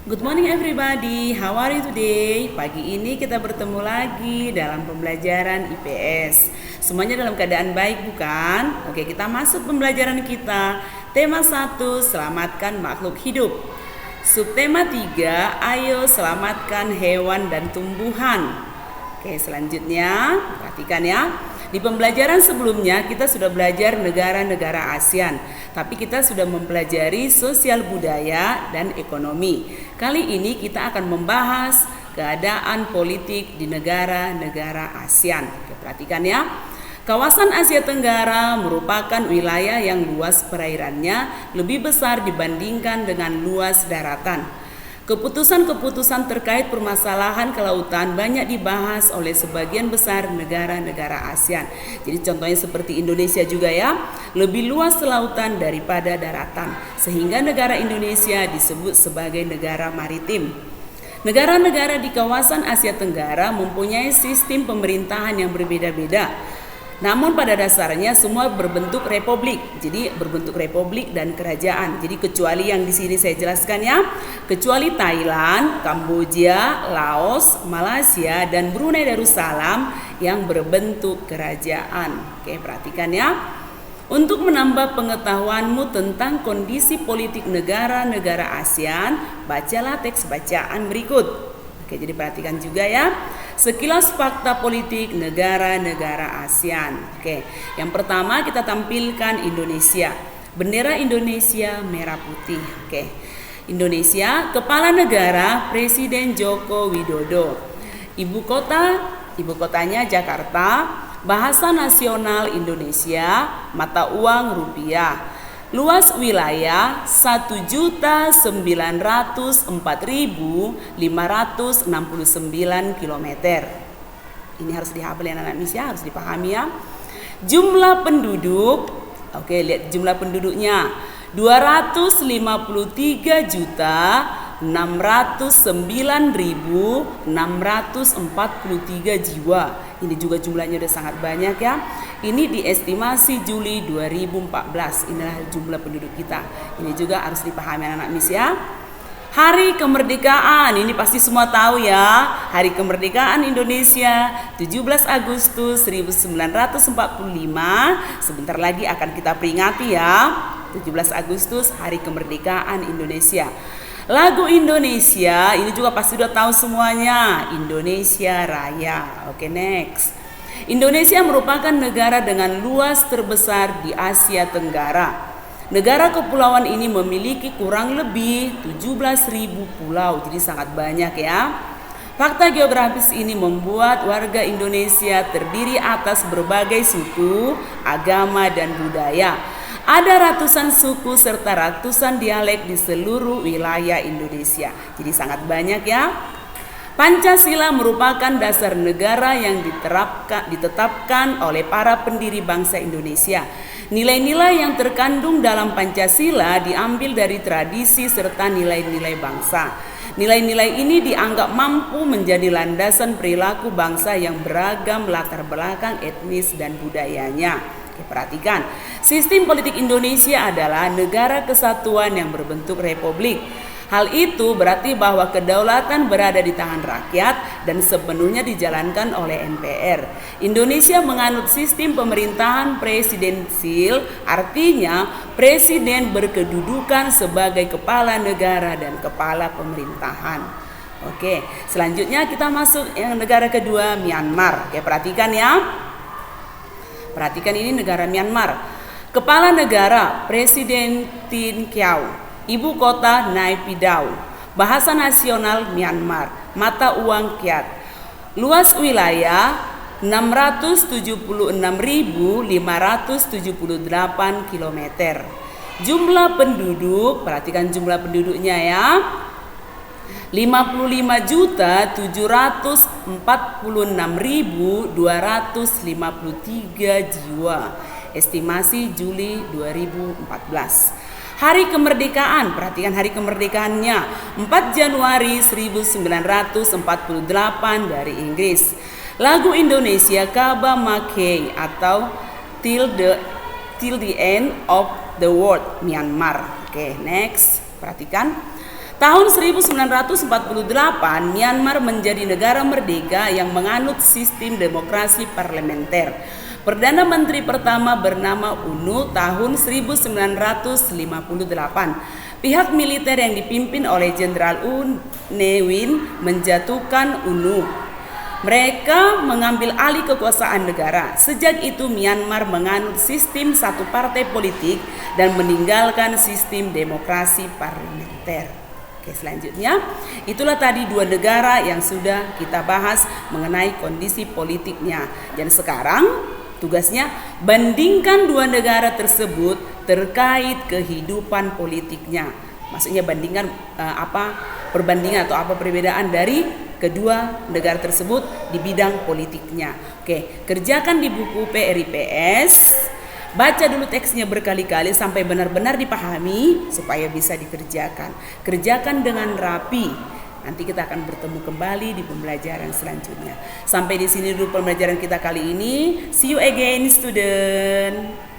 Good morning everybody, how are you today? Pagi ini kita bertemu lagi dalam pembelajaran IPS. Semuanya dalam keadaan baik bukan? Oke, kita masuk pembelajaran kita. Tema 1, selamatkan makhluk hidup. Subtema 3, ayo selamatkan hewan dan tumbuhan. Oke, selanjutnya perhatikan ya. Di pembelajaran sebelumnya kita sudah belajar negara-negara ASEAN, tapi kita sudah mempelajari sosial budaya dan ekonomi. Kali ini kita akan membahas keadaan politik di negara-negara ASEAN. Oke, perhatikan ya. Kawasan Asia Tenggara merupakan wilayah yang luas perairannya lebih besar dibandingkan dengan luas daratan. Keputusan-keputusan terkait permasalahan kelautan banyak dibahas oleh sebagian besar negara-negara ASEAN. Jadi contohnya seperti Indonesia juga ya, lebih luas lautan daripada daratan, sehingga negara Indonesia disebut sebagai negara maritim. Negara-negara di kawasan Asia Tenggara mempunyai sistem pemerintahan yang berbeda-beda. Namun pada dasarnya semua berbentuk republik. Jadi berbentuk republik dan kerajaan. Jadi kecuali yang di sini saya jelaskan ya, kecuali Thailand, Kamboja, Laos, Malaysia dan Brunei Darussalam yang berbentuk kerajaan. Oke, perhatikan ya. Untuk menambah pengetahuanmu tentang kondisi politik negara-negara ASEAN, bacalah teks bacaan berikut. Oke, jadi perhatikan juga ya. Sekilas fakta politik negara-negara ASEAN. Oke, yang pertama kita tampilkan Indonesia. Bendera Indonesia merah putih. Oke, Indonesia, kepala negara Presiden Joko Widodo. Ibu kotanya Jakarta. Bahasa nasional Indonesia, mata uang rupiah. Luas wilayah 1.904.569 km. Ini harus dihafal ya anak-anak Miss ya, harus dipahami ya. Jumlah penduduk, oke lihat jumlah penduduknya 259.643 jiwa. Ini juga jumlahnya udah sangat banyak ya. Ini diestimasi Juli 2014. Inilah jumlah penduduk kita. Ini juga harus dipahami anak-anak Miss ya. Hari kemerdekaan, ini pasti semua tahu ya. Hari kemerdekaan Indonesia 17 Agustus 1945. Sebentar lagi akan kita peringati ya. 17 Agustus Hari Kemerdekaan Indonesia. Lagu Indonesia, ini juga pasti udah tahu semuanya. Indonesia Raya. Oke, next. Indonesia merupakan negara dengan luas terbesar di Asia Tenggara. Negara kepulauan ini memiliki kurang lebih 17.000 pulau, jadi sangat banyak ya. Fakta geografis ini membuat warga Indonesia terdiri atas berbagai suku, agama, dan budaya. Ada ratusan suku serta ratusan dialek di seluruh wilayah Indonesia. Jadi sangat banyak ya. Pancasila merupakan dasar negara yang ditetapkan oleh para pendiri bangsa Indonesia. Nilai-nilai yang terkandung dalam Pancasila diambil dari tradisi serta nilai-nilai bangsa. Nilai-nilai ini dianggap mampu menjadi landasan perilaku bangsa yang beragam latar belakang etnis dan budayanya. Oke, perhatikan, sistem politik Indonesia adalah negara kesatuan yang berbentuk republik. Hal itu berarti bahwa kedaulatan berada di tangan rakyat dan sepenuhnya dijalankan oleh MPR. Indonesia menganut sistem pemerintahan presidensil, artinya presiden berkedudukan sebagai kepala negara dan kepala pemerintahan. Oke, selanjutnya kita masuk yang negara kedua, Myanmar. Oke, perhatikan ya. Perhatikan ini negara Myanmar. Kepala negara Presiden Tin Kyaw. Ibu kota Naypyidaw. Bahasa nasional Myanmar. Mata uang Kyat. Luas wilayah 676.578 km. Jumlah penduduk, perhatikan jumlah penduduknya ya. 55.246.253 jiwa. Estimasi Juli 2014. Hari kemerdekaan, perhatikan hari kemerdekaannya 4 Januari 1948 dari Inggris. Lagu Indonesia Kaba Mackay atau Till the End of the World Myanmar. Oke, next. Perhatikan. Tahun 1948, Myanmar menjadi negara merdeka yang menganut sistem demokrasi parlementer. Perdana Menteri pertama bernama UNU tahun 1958. Pihak militer yang dipimpin oleh Jenderal U Ne Win menjatuhkan UNU. Mereka mengambil alih kekuasaan negara. Sejak itu Myanmar menganut sistem satu partai politik dan meninggalkan sistem demokrasi parlementer. Oke, selanjutnya itulah tadi dua negara yang sudah kita bahas mengenai kondisi politiknya. Dan sekarang tugasnya bandingkan dua negara tersebut terkait kehidupan politiknya. Maksudnya bandingkan perbandingan atau apa perbedaan dari kedua negara tersebut di bidang politiknya. Oke, kerjakan di buku PRIPS. Baca dulu teksnya berkali-kali sampai benar-benar dipahami supaya bisa dikerjakan. Kerjakan dengan rapi. Nanti kita akan bertemu kembali di pembelajaran selanjutnya. Sampai di sini dulu pembelajaran kita kali ini. See you again, student.